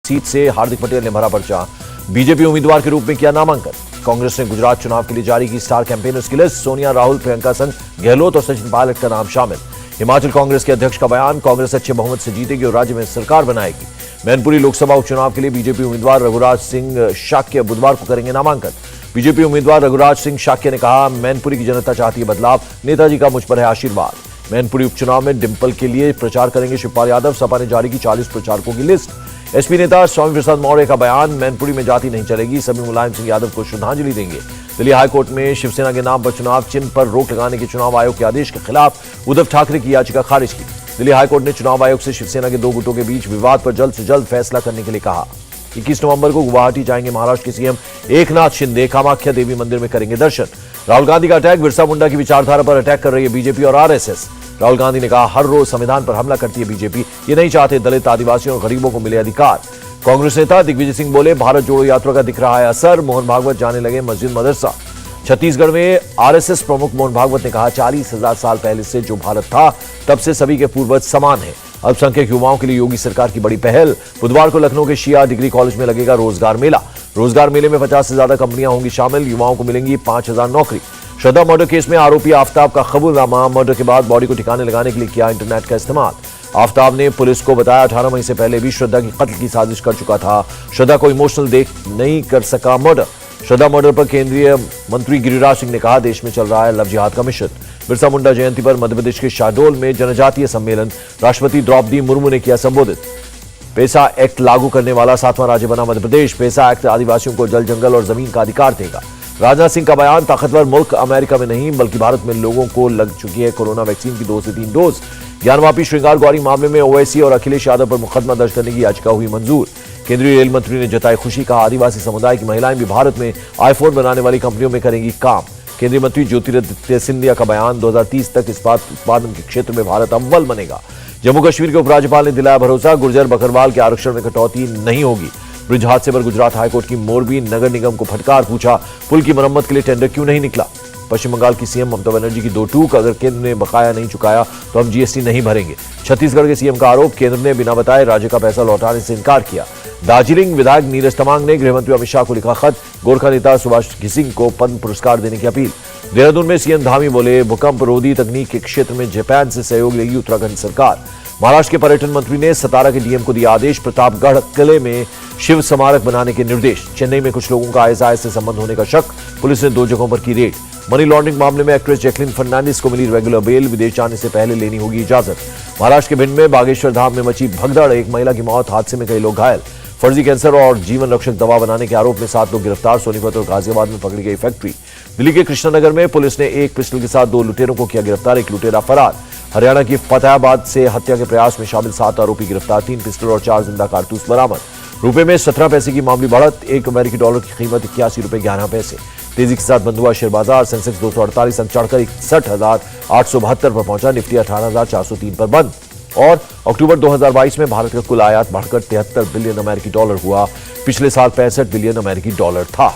Seat से हार्दिक पटेल ने भरा पर्चा, बीजेपी उम्मीदवार के रूप में किया नामांकन। कांग्रेस ने गुजरात चुनाव के लिए जारी की स्टार कैंपेनर्स की लिस्ट, सोनिया, राहुल, प्रियंका संग गहलोत और सचिन पायलट का नाम शामिल। हिमाचल कांग्रेस के अध्यक्ष का बयान, कांग्रेस अच्छे बहुमत से जीतेगी और राज्य में सरकार बनाएगी। मैनपुरी लोकसभा उपचुनाव के लिए बीजेपी उम्मीदवार रघुराज सिंह शाक्य बुधवार को करेंगे नामांकन। बीजेपी उम्मीदवार रघुराज सिंह शाक्य ने कहा, मैनपुरी की जनता चाहती है बदलाव, नेताजी का मुझ पर है आशीर्वाद। मैनपुरी उपचुनाव में डिंपल के लिए प्रचार करेंगे शिवपाल यादव, सपा ने जारी की 40 प्रचारकों की लिस्ट। एसपी नेता स्वामी प्रसाद मौर्य का बयान, मैनपुरी में जाति नहीं चलेगी, सभी मुलायम सिंह यादव को श्रद्धांजलि देंगे। दिल्ली हाईकोर्ट में शिवसेना के नाम पर चुनाव चिन्ह पर रोक लगाने के चुनाव आयोग के आदेश के खिलाफ उद्धव ठाकरे की याचिका खारिज की। दिल्ली हाईकोर्ट ने चुनाव आयोग से शिवसेना के दो गुटों के बीच विवाद पर जल्द से जल्द फैसला करने के लिए कहा। 21 नवंबर को गुवाहाटी जाएंगे महाराष्ट्र के सीएम एकनाथ शिंदे, कामाख्या देवी मंदिर में करेंगे दर्शन। राहुल गांधी का अटैक, बिरसा मुंडा की विचारधारा पर अटैक कर रही है बीजेपी और आरएसएस। राहुल गांधी ने कहा, हर रोज संविधान पर हमला करती है बीजेपी, ये नहीं चाहते दलित, आदिवासियों और गरीबों को मिले अधिकार। कांग्रेस नेता दिग्विजय सिंह बोले, भारत जोड़ो यात्रा का दिख रहा है असर, मोहन भागवत जाने लगे मस्जिद मदरसा। छत्तीसगढ़ में आरएसएस प्रमुख मोहन भागवत ने कहा, 40,000 साल पहले से जो भारत था तब से सभी के पूर्वज समान हैं। अल्पसंख्यक युवाओं के लिए योगी सरकार की बड़ी पहल। बुधवार को लखनऊ के शिया डिग्री कॉलेज में लगेगा रोजगार मेला। रोजगार मेले में 50 से ज्यादा कंपनियां होंगी शामिल, युवाओं को मिलेंगी 5,000 नौकरी। श्रद्धा मर्डर केस में आरोपी आफ्ताब का कबूलनामा, मर्डर के बाद बॉडी को ठिकाने लगाने के लिए किया इंटरनेट का इस्तेमाल। आफ्ताब ने पुलिस को बताया, 18 मई से पहले भी श्रद्धा की कत्ल की साजिश कर चुका था। श्रद्धा को इमोशनल देख नहीं कर सका मर्डर। श्रद्धा मर्डर पर केंद्रीय मंत्री गिरिराज सिंह ने कहा, देश में चल रहा है लव जिहाद का मिशन। बिरसा मुंडा जयंती पर मध्यप्रदेश के शाहडोल में जनजातीय सम्मेलन, राष्ट्रपति द्रौपदी मुर्मू ने किया संबोधित। पेसा एक्ट लागू करने वाला 7वां राज्य बना मध्यप्रदेश। पेसा एक्ट आदिवासियों को जल, जंगल और जमीन का अधिकार देगा। राजनाथ सिंह का बयान, ताकतवर मुल्क अमेरिका में नहीं बल्कि भारत में लोगों को लग चुकी है कोरोना वैक्सीन की 2 से 3 डोज। ज्ञानवापी श्रृंगार गौरी मामले में ओवैसी और अखिलेश यादव पर मुकदमा दर्ज करने की याचिका हुई मंजूर। केंद्रीय रेल मंत्री ने जताई खुशी, कहा, आदिवासी समुदाय की महिलाएं भी भारत में आईफोन बनाने वाली कंपनियों में करेंगी काम। केंद्रीय मंत्री ज्योतिरादित्य सिंधिया का बयान, 2030 तक इस्पात उत्पादन के क्षेत्र में भारत अव्वल बनेगा। जम्मू कश्मीर के उपराज्यपाल ने दिलाया भरोसा, गुर्जर बकरवाल के आरक्षण में कटौती नहीं होगी। ब्रिज हादसे पर गुजरात हाईकोर्ट की मोरबी नगर निगम को फटकार, पूछा, पुल की मरम्मत के लिए टेंडर क्यों नहीं निकला। पश्चिम बंगाल की सीएम ममता बनर्जी की 2 टूक, अगर केंद्र ने बकाया नहीं चुकाया तो हम जीएसटी नहीं भरेंगे। छत्तीसगढ़ के सीएम का आरोप, केंद्र ने बिना बताए राज्य का पैसा लौटाने से इनकार किया। दार्जिलिंग विधायक नीरज तमांग ने गृहमंत्री अमित शाह को लिखा खत, गोरखा नेता सुभाष घिसिंग को पद्म पुरस्कार देने की अपील। देहरादून में सीएम धामी बोले, भूकंप रोधी तकनीक के क्षेत्र में जापान से सहयोग लेगी उत्तराखंड सरकार। महाराष्ट्र के पर्यटन मंत्री ने सतारा के डीएम को दिया आदेश, प्रतापगढ़ किले में शिव स्मारक बनाने के निर्देश। चेन्नई में कुछ लोगों का आईएसआईएस से संबंध होने का शक, पुलिस ने 2 जगहों पर की रेड। मनी लॉन्ड्रिंग मामले में एक्ट्रेस जैकलिन फर्नांडिस को मिली रेगुलर बेल, विदेश जाने से पहले लेनी होगी इजाजत। महाराष्ट्र के भिंड में बागेश्वर धाम में मची भगदड़, एक महिला की मौत, हादसे में कई लोग घायल। फर्जी कैंसर और जीवन रक्षक दवा बनाने के आरोप में 7 लोग गिरफ्तार, सोनीपत और गाजियाबाद में पकड़ी गई फैक्ट्री। दिल्ली के कृष्णानगर में पुलिस ने एक पिस्टल के साथ 2 लुटेरों को किया गिरफ्तार, एक लुटेरा फरार। हरियाणा की फतेहाबाद से हत्या के प्रयास में शामिल 7 आरोपी गिरफ्तार, 3 पिस्टल और 4 जिंदा कारतूस बरामद। रुपए में 17 पैसे की मामूली बढ़त, 1 अमेरिकी डॉलर की कीमत 81 रुपए 11 पैसे। तेजी के साथ बंद हुआ शेयर बाजार, सेंसेक्स 248 अंक चढ़कर 61,872 पर पहुंचा, निफ्टी 18,403 पर बंद। और अक्टूबर 2022 में भारत का कुल आयात बढ़कर 73 बिलियन अमेरिकी डॉलर हुआ, पिछले साल 65 बिलियन अमेरिकी डॉलर था।